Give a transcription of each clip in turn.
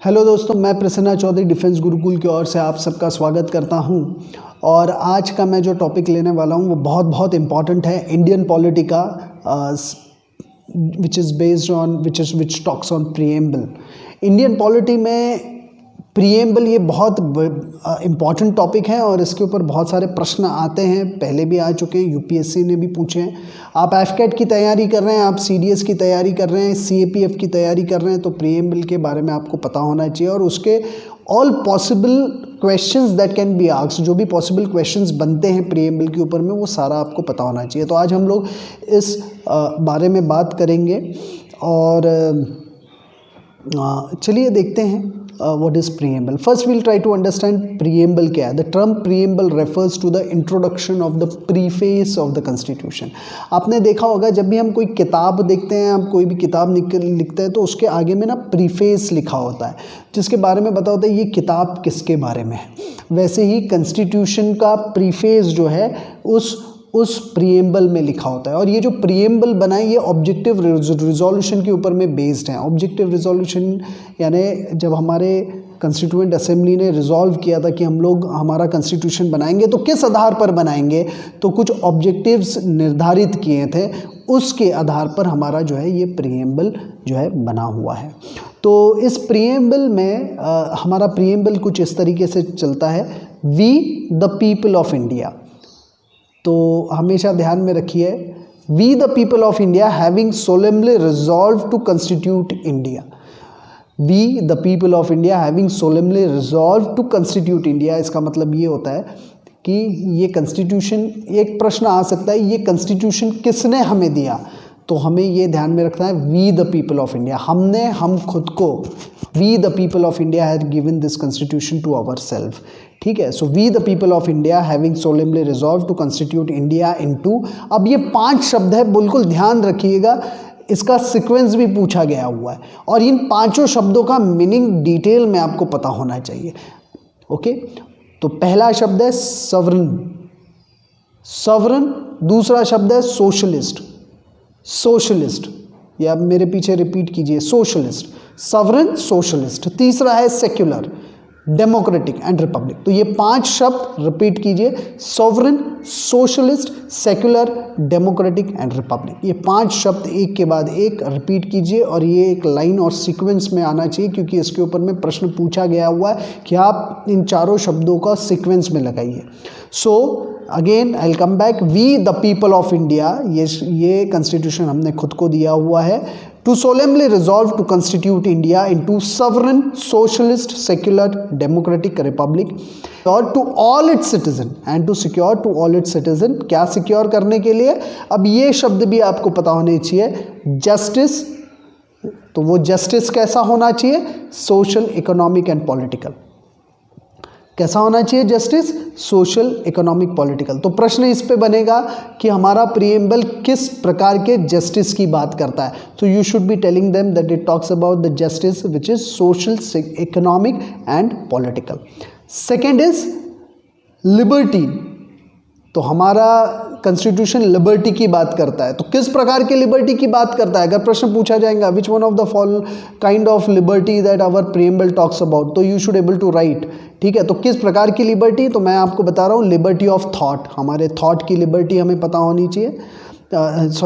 Hello दोस्तों, मैं Prasanna Chaudhary defence Gurukul की ओर से आप सबका स्वागत करता हूं। और आज का मैं जो टॉपिक लेने वाला हूं वो बहुत इम्पॉर्टेंट है। इंडियन पॉलिटी का which talks on preamble. Indian polity में प्रीएम्बल ये बहुत इम्पॉर्टेंट टॉपिक है और इसके ऊपर बहुत सारे प्रश्न आते हैं, पहले भी आ चुके हैं, यूपीएससी ने भी पूछे हैं। आप एफकेट की तैयारी कर रहे हैं, आप सीडीएस की तैयारी कर रहे हैं, सीएपीएफ की तैयारी कर रहे हैं, तो प्रीएम्बल के बारे में आपको पता होना चाहिए और उसके all possible questions that can be asked, जो भी पॉसिबल क्वेश्चंस बनते हैं प्रीएम्बल के ऊपर में, वो सारा आपको पता होना चाहिए। तो आज हम लोग इस बारे में बात करेंगे और चलिए देखते हैं what is preamble. First we'll try to understand preamble क्या है। The term preamble refers to the introduction of the preface of the constitution. आपने देखा होगा जब भी हम कोई किताब देखते हैं, हम कोई भी किताब लिखते हैं तो उसके आगे में ना प्रीफेस लिखा होता है, जिसके बारे में बता होता है ये किताब किसके बारे में है। वैसे ही कंस्टिट्यूशन का प्रीफेस जो है उस प्रीएम्बल में लिखा होता है। और ये जो प्रीएम्बल बना है ये ऑब्जेक्टिव रिजोल्यूशन के ऊपर में बेस्ड है। ऑब्जेक्टिव रिजोल्यूशन यानी जब हमारे कॉन्स्टिट्यूएंट असेंबली ने रिजॉल्व किया था कि हम लोग हमारा कॉन्स्टिट्यूशन बनाएंगे तो किस आधार पर बनाएंगे, तो कुछ ऑब्जेक्टिव्स निर्धारित किए थे, उसके आधार पर हमारा जो है ये प्रीएम्बल जो है बना हुआ है। तो इस प्रीएम्बल में हमारा प्रीएम्बल कुछ इस तरीके से चलता है, we the people of India. तो हमेशा ध्यान में रखिए, we the people of India having solemnly resolve to constitute India. We the people of India having solemnly resolve to constitute India, इसका मतलब ये होता है कि ये कंस्टिट्यूशन, एक प्रश्न आ सकता है ये कंस्टिट्यूशन किसने हमें दिया, तो हमें ये ध्यान में रखना है we the people of India, हम खुद को, we the people of India have given this constitution to our self. ठीक है, so we the people of India having solemnly resolve to constitute India into. अब ये 5 शब्द है, बिल्कुल ध्यान रखिएगा, इसका सीक्वेंस भी पूछा गया हुआ है और इन 5 शब्दों का मीनिंग डिटेल में आपको पता होना चाहिए। ओके, तो पहला शब्द है सवरन, दूसरा शब्द है सोशलिस्ट, या मेरे पीछे रिपीट कीजिए, सोशलिस्ट, सवरन, सोशलिस्ट। तीसरा है सेक्युलर, डेमोक्रेटिक एंड रिपब्लिक। तो ये 5 शब्द रिपीट कीजिए, sovereign, socialist, secular, democratic and Republic. ये 5 शब्द एक के बाद एक रिपीट कीजिए और ये एक लाइन और सीक्वेंस में आना चाहिए, क्योंकि इसके ऊपर में प्रश्न पूछा गया हुआ है कि आप इन चारों शब्दों का सीक्वेंस में लगाइए। So again I will come back, we the people of India, ये कॉन्स्टिट्यूशन हमने खुद को दिया हुआ है, to solemnly resolve to constitute India into sovereign, socialist, secular, democratic republic, और to all its citizen and to secure to all its citizen। क्या secure करने के लिए, अब ये शब्द भी आपको पता होने चाहिए, जस्टिस। तो वो जस्टिस कैसा होना चाहिए, सोशल, इकोनॉमिक एंड पॉलिटिकल। कैसा होना चाहिए जस्टिस, सोशल, इकोनॉमिक, पॉलिटिकल। तो प्रश्न इस पे बनेगा कि हमारा प्रीएम्बल किस प्रकार के जस्टिस की बात करता है। तो you should be telling them that it talks about the justice which is social, economic and political. Second is liberty. तो हमारा कॉन्स्टिट्यूशन लिबर्टी की बात करता है, तो किस प्रकार के लिबर्टी की बात करता है, अगर प्रश्न पूछा जाएगा which one of the fall kind of liberty that our preamble talks about, तो you should able to write. ठीक है, तो किस प्रकार की लिबर्टी, तो मैं आपको बता रहा हूँ, लिबर्टी ऑफ थॉट। हमारे थॉट की लिबर्टी हमें पता होनी चाहिए।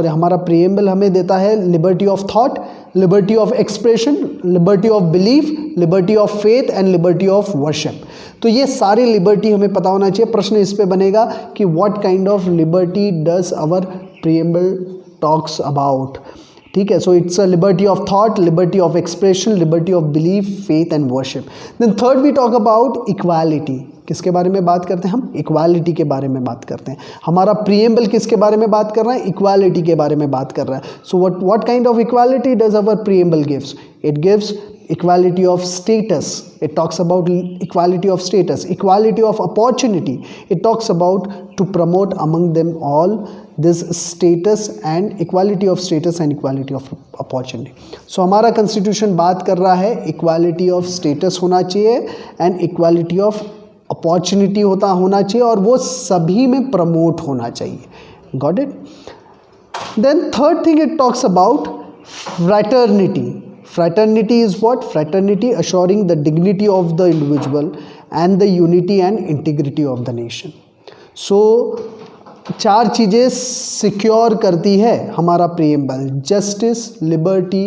हमारा प्रीएम्बल हमें देता है liberty of thought, liberty of expression, liberty of belief, liberty of faith and liberty of worship. तो ये सारी लिबर्टी हमें पता होना चाहिए। प्रश्न इस पे बनेगा कि what kind of liberty does our preamble talks about. ठीक है, so it's a liberty of thought, liberty of expression, liberty of belief, faith and worship. Then third we talk about equality. किसके बारे में बात करते हैं हम, इक्वालिटी के बारे में बात करते हैं। हमारा प्रीएम्बल किसके बारे में बात कर रहा है, इक्वालिटी के बारे में बात कर रहा है। So what kind of equality does our preamble gives, it gives equality of status, it talks about equality of status, equality of opportunity, it talks about to promote among them all this status and equality of status and equality of opportunity। So हमारा constitution बात कर रहा है equality of status होना चाहिए and equality of opportunity होना चाहिए और वो सभी में promote होना चाहिए। Got it? Then third thing it talks about fraternity। Fraternity is what? Fraternity assuring the dignity of the individual and the unity and integrity of the nation. So चार चीज़ें सिक्योर करती है हमारा preamble: justice, liberty,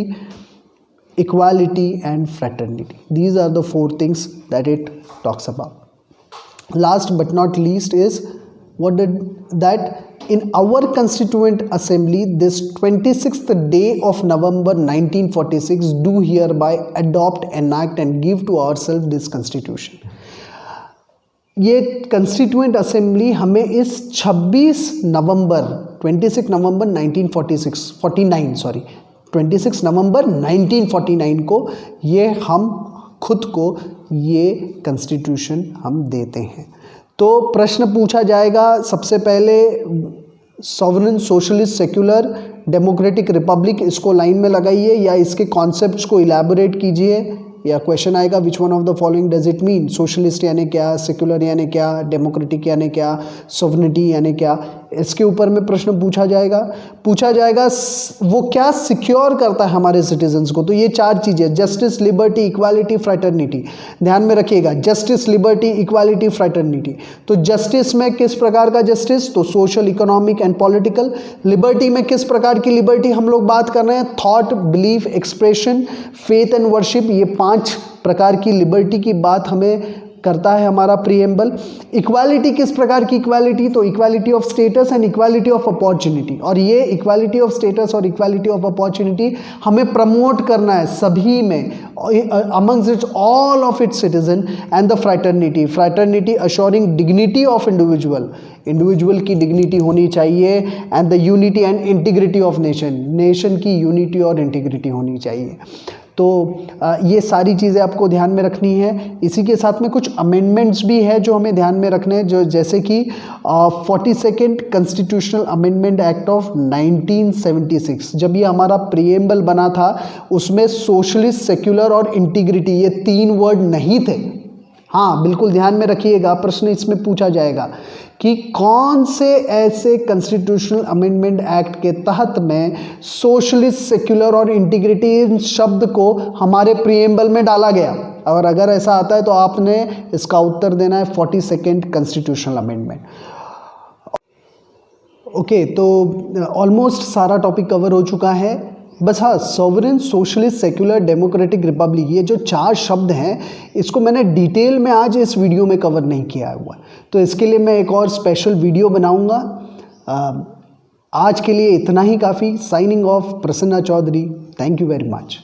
equality and fraternity. These are the four things that it talks about. Last but not least is that in our Constituent Assembly, this 26th day of November 1946, do hereby adopt, enact and give to ourselves this constitution. ये Constituent Assembly हमें इस 26 नवंबर 26 नवंबर 1949 को ये हम खुद को ये constitution हम देते हैं. तो प्रश्न पूछा जाएगा सबसे पहले, sovereign, socialist, secular, democratic, Republic, इसको लाइन में लगाइए या इसके कॉन्सेप्ट्स को इलैबोरेट कीजिए. या क्वेश्चन आएगा विच one of the following does it mean. Socialist यानी क्या, सेक्युलर यानी क्या, डेमोक्रेटिक यानी क्या, सॉवरेनिटी यानी क्या. इसके ऊपर में प्रश्न पूछा जाएगा वो क्या सिक्योर करता है हमारे सिटीजन्स को. तो ये चार चीज़ें: जस्टिस, लिबर्टी, इक्वालिटी, फ्रैटर्निटी. ध्यान में रखिएगा, जस्टिस, लिबर्टी, इक्वालिटी, फ्रैटर्निटी. तो जस्टिस में किस प्रकार का जस्टिस? तो social, economic and political. Liberty में किस प्रकार की लिबर्टी हम लोग बात कर रहे हैं? Thought, belief, expression, faith and worship. ये 5 प्रकार की लिबर्टी की बात हमें करता है हमारा प्रीएम्बल. इक्वालिटी किस प्रकार की इक्वालिटी? तो equality of status and equality of opportunity. और ये इक्वालिटी ऑफ स्टेटस और इक्वालिटी ऑफ अपॉर्चुनिटी हमें प्रमोट करना है सभी में, amongst it all of its citizen. and the fraternity assuring dignity of individual की डिग्निटी होनी चाहिए. and the unity and integrity of nation की यूनिटी और इंटीग्रिटी होनी चाहिए. तो ये सारी चीज़ें आपको ध्यान में रखनी है. इसी के साथ में कुछ अमेंडमेंट्स भी है जो हमें ध्यान में रखने हैं, जो जैसे कि 42nd constitutional amendment act of 1976. जब ये हमारा प्रीएम्बल बना था उसमें सोशलिस्ट, सेक्युलर और इंटीग्रिटी ये 3 वर्ड नहीं थे. हाँ, बिल्कुल ध्यान में रखिएगा, प्रश्न इसमें पूछा जाएगा कि कौन से ऐसे कॉन्स्टिट्यूशनल अमेंडमेंट एक्ट के तहत में सोशलिस्ट, सेक्युलर और इंटीग्रिटी इन शब्द को हमारे प्रीएम्बल में डाला गया. और अगर ऐसा आता है तो आपने इसका उत्तर देना है 42nd कॉन्स्टिट्यूशनल अमेंडमेंट. ओके, तो ऑलमोस्ट सारा टॉपिक कवर हो चुका है. बस हाँ, sovereign, socialist, secular, democratic, Republic, ये जो 4 शब्द हैं इसको मैंने डिटेल में आज इस वीडियो में कवर नहीं किया हुआ. तो इसके लिए मैं एक और स्पेशल वीडियो बनाऊंगा. आज के लिए इतना ही काफ़ी. Signing off, Prasanna Chaudhary. Thank you very much.